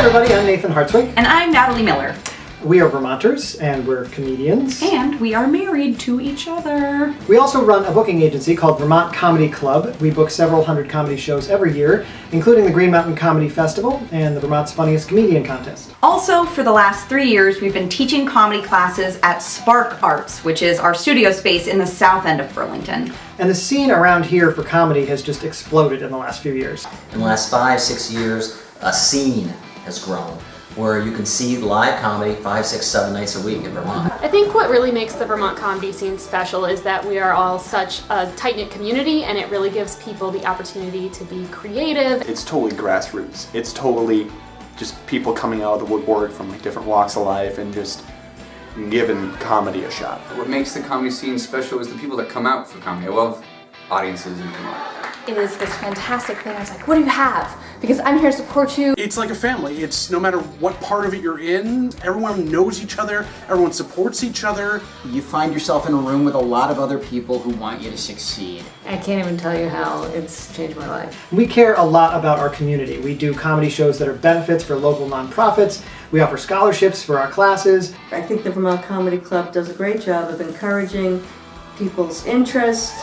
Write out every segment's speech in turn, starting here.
everybody, I'm Nathan Hartswig. And I'm Natalie Miller. We are Vermonters, and we're comedians. And we are married to each other. We also run a booking agency called Vermont Comedy Club. We book several hundred comedy shows every year, including the Green Mountain Comedy Festival and the Vermont's Funniest Comedian Contest. Also, for the last 3 years, we've been teaching comedy classes at Spark Arts, which is our studio space in the south end of Burlington. And the scene around here for comedy has just exploded in the last few years. In the last 5-6 years, a scene has grown where you can see live comedy 5, 6, 7 nights a week in Vermont. I think what really makes the Vermont comedy scene special is that we are all such a tight-knit community, and it really gives people the opportunity to be creative. It's totally grassroots. It's totally just people coming out of the woodwork from different walks of life and just giving comedy a shot. What makes the comedy scene special is the people that come out for comedy. I love audiences in Vermont. It is this fantastic thing. I was like, what do you have? Because I'm here to support you. It's like a family. It's no matter what part of it you're in, everyone knows each other, everyone supports each other. You find yourself in a room with a lot of other people who want you to succeed. I can't even tell you how it's changed my life. We care a lot about our community. We do comedy shows that are benefits for local nonprofits. We offer scholarships for our classes. I think the Vermont Comedy Club does a great job of encouraging people's interest,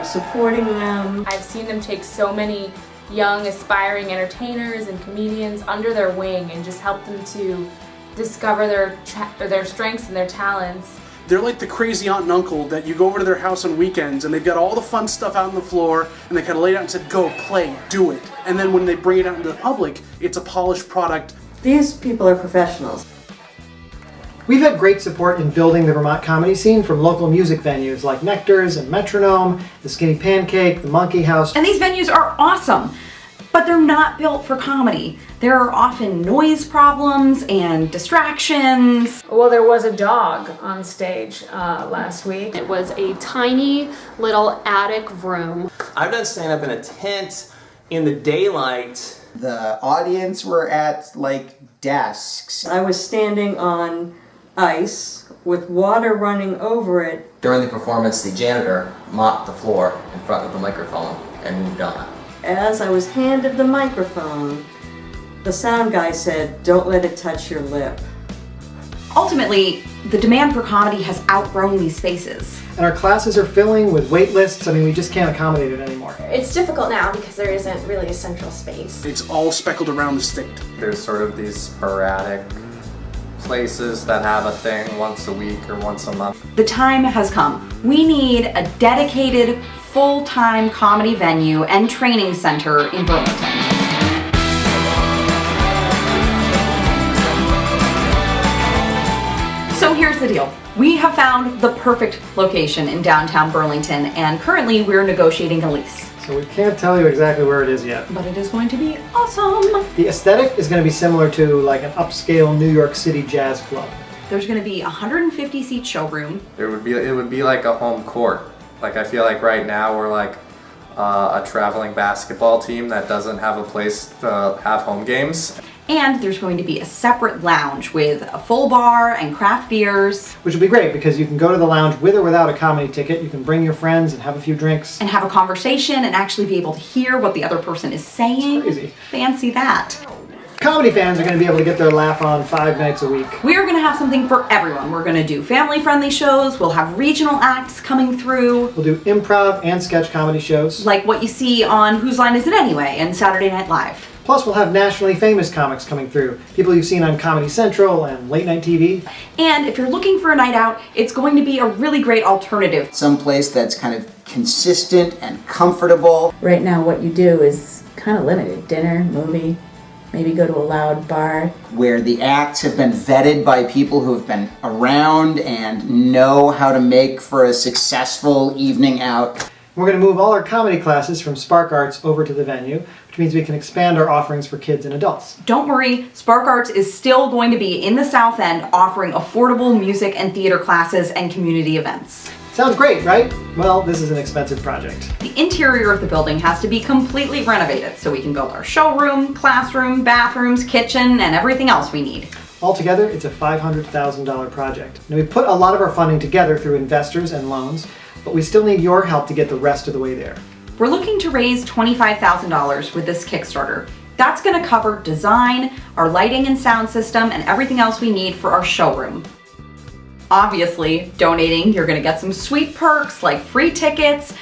supporting them. I've seen them take so many young, aspiring entertainers and comedians under their wing and just help them to discover their strengths and their talents. They're like the crazy aunt and uncle that you go over to their house on weekends and they've got all the fun stuff out on the floor and they kind of lay it out and said, go, play, do it. And then when they bring it out into the public, it's a polished product. These people are professionals. We've had great support in building the Vermont comedy scene from local music venues like Nectar's and Metronome, the Skinny Pancake, the Monkey House. And these venues are awesome, but they're not built for comedy. There are often noise problems and distractions. Well, there was a dog on stage last week. It was a tiny little attic room. I've done stand-up in a tent in the daylight. The audience were at desks. I was standing on ice with water running over it. During the performance, the janitor mopped the floor in front of the microphone and moved on. As I was handed the microphone, the sound guy said, "Don't let it touch your lip." Ultimately, the demand for comedy has outgrown these spaces. And our classes are filling with wait lists. I mean, we just can't accommodate it anymore. It's difficult now because there isn't really a central space. It's all speckled around the state. There's sort of these sporadic places that have a thing once a week or once a month. The time has come. We need a dedicated, full-time comedy venue and training center in Burlington. So here's the deal. We have found the perfect location in downtown Burlington, and currently we're negotiating a lease. So we can't tell you exactly where it is yet. But it is going to be awesome. The aesthetic is going to be similar to like an upscale New York City jazz club. There's going to be a 150-seat showroom. It would be like a home court. Like I feel like right now we're like a traveling basketball team that doesn't have a place to have home games. And there's going to be a separate lounge with a full bar and craft beers. Which will be great because you can go to the lounge with or without a comedy ticket. You can bring your friends and have a few drinks. And have a conversation and actually be able to hear what the other person is saying. It's crazy. Fancy that. Comedy fans are going to be able to get their laugh on 5 nights a week. We are going to have something for everyone. We're going to do family-friendly shows. We'll have regional acts coming through. We'll do improv and sketch comedy shows. Like what you see on Whose Line Is It Anyway and Saturday Night Live. Plus, we'll have nationally famous comics coming through. People you've seen on Comedy Central and late night TV. And if you're looking for a night out, it's going to be a really great alternative. Some place that's kind of consistent and comfortable. Right now what you do is kind of limited. Dinner, movie, maybe go to a loud bar. Where the acts have been vetted by people who have been around and know how to make for a successful evening out. We're going to move all our comedy classes from Spark Arts over to the venue, which means we can expand our offerings for kids and adults. Don't worry, Spark Arts is still going to be in the South End offering affordable music and theater classes and community events. Sounds great, right? Well, this is an expensive project. The interior of the building has to be completely renovated so we can build our showroom, classroom, bathrooms, kitchen, and everything else we need. Altogether, it's a $500,000 project. Now, we put a lot of our funding together through investors and loans, but we still need your help to get the rest of the way there. We're looking to raise $25,000 with this Kickstarter. That's going to cover design, our lighting and sound system, and everything else we need for our showroom. Obviously, donating, you're going to get some sweet perks like free tickets,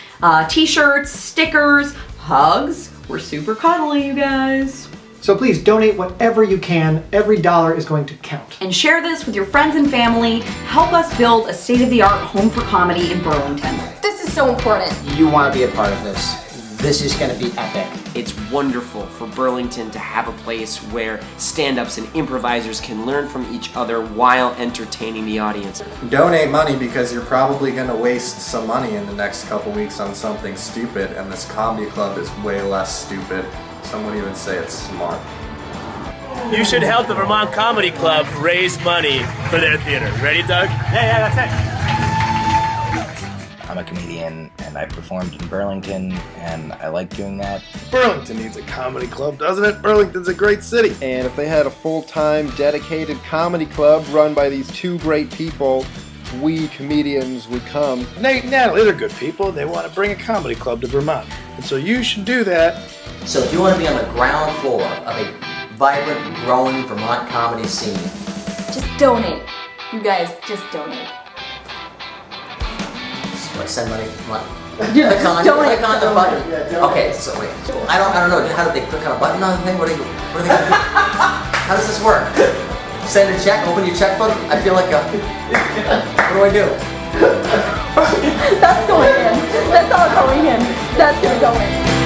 t-shirts, stickers, hugs. We're super cuddly, you guys. So please donate whatever you can. Every dollar is going to count. And share this with your friends and family. Help us build a state-of-the-art home for comedy in Burlington. This is so important. You want to be a part of this. This is going to be epic. It's wonderful for Burlington to have a place where stand-ups and improvisers can learn from each other while entertaining the audience. Donate money because you're probably going to waste some money in the next couple weeks on something stupid, and this comedy club is way less stupid. Some would even say it's smart. You should help the Vermont Comedy Club raise money for their theater. Ready, Doug? Yeah, that's it. I'm a comedian and I performed in Burlington and I like doing that. Burlington needs a comedy club, doesn't it? Burlington's a great city. And if they had a full-time, dedicated comedy club run by these two great people, we comedians would come. Nate and Natalie, they're good people. They want to bring a comedy club to Vermont. And so you should do that. So if you want to be on the ground floor of a vibrant, growing Vermont comedy scene, Just donate. You guys, just donate. like send money, what? Yeah, click on donate. the button. Okay, so wait, I don't know. How do they click on a button on the thing? What are they gonna do? How does this work? Send a check, open your checkbook. I feel like what do I do? That's going in. That's all going in. That's gonna go in.